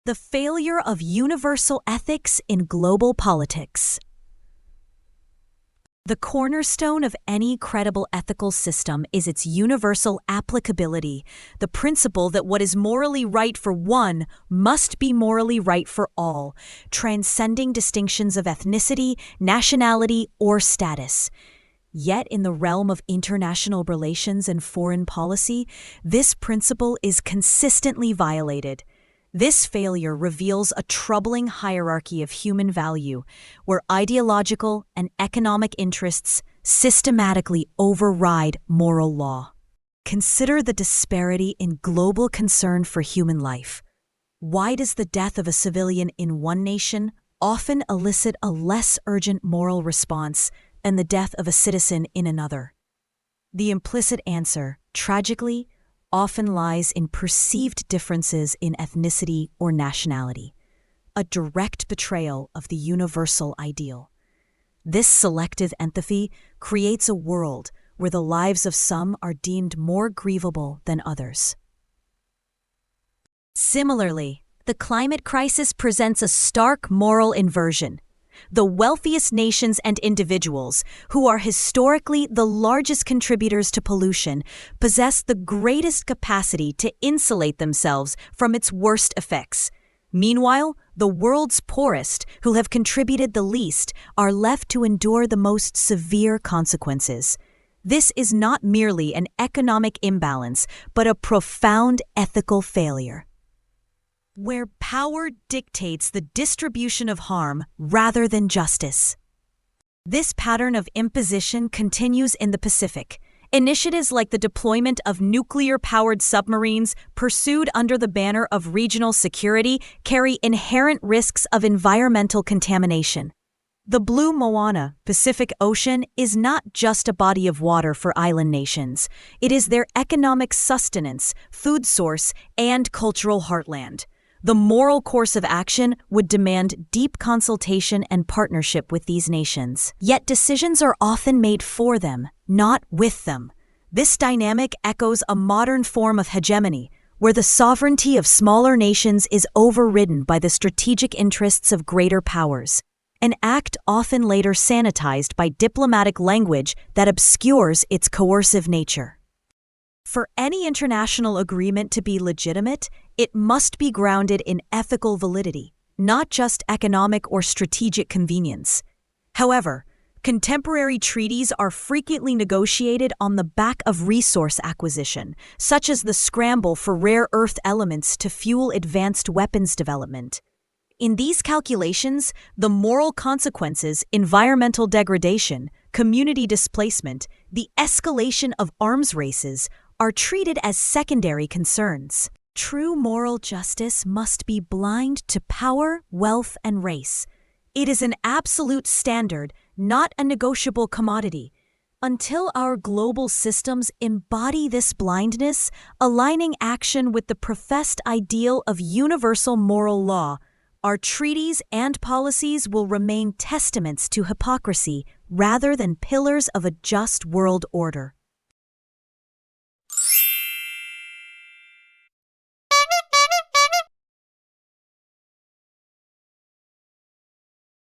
The failure of universal ethics in global politics. The cornerstone of any credible ethical system is its universal applicability, the principle that what is morally right for one must be morally right for all, transcending distinctions of ethnicity, nationality, or status. Yet in the realm of international relations and foreign policy, this principle is consistently violated. This failure reveals a troubling hierarchy of human value, where ideological and economic interests systematically override moral law. Consider the disparity in global concern for human life. Why does the death of a civilian in one nation often elicit a less urgent moral response than the death of a citizen in another? The implicit answer, tragically, often lies in perceived differences in ethnicity or nationality, a direct betrayal of the universal ideal. This selective empathy creates a world where the lives of some are deemed more grievable than others. Similarly, the climate crisis presents a stark moral inversion. The wealthiest nations and individuals, who are historically the largest contributors to pollution, possess the greatest capacity to insulate themselves from its worst effects. Meanwhile, the world's poorest, who have contributed the least, are left to endure the most severe consequences. This is not merely an economic imbalance, but a profound ethical failure, where power dictates the distribution of harm rather than justice. This pattern of imposition continues in the Pacific. Initiatives like the deployment of nuclear-powered submarines pursued under the banner of regional security carry inherent risks of environmental contamination. The Blue Moana, Pacific Ocean, is not just a body of water for island nations. It is their economic sustenance, food source, and cultural heartland. The moral course of action would demand deep consultation and partnership with these nations. Yet decisions are often made for them, not with them. This dynamic echoes a modern form of hegemony, where the sovereignty of smaller nations is overridden by the strategic interests of greater powers, an act often later sanitized by diplomatic language that obscures its coercive nature. For any international agreement to be legitimate, it must be grounded in ethical validity, not just economic or strategic convenience. However, contemporary treaties are frequently negotiated on the back of resource acquisition, such as the scramble for rare earth elements to fuel advanced weapons development. In these calculations, the moral consequences, environmental degradation, community displacement, the escalation of arms races, are treated as secondary concerns. True moral justice must be blind to power, wealth, and race. It is an absolute standard, not a negotiable commodity. Until our global systems embody this blindness, aligning action with the professed ideal of universal moral law, our treaties and policies will remain testaments to hypocrisy rather than pillars of a just world order.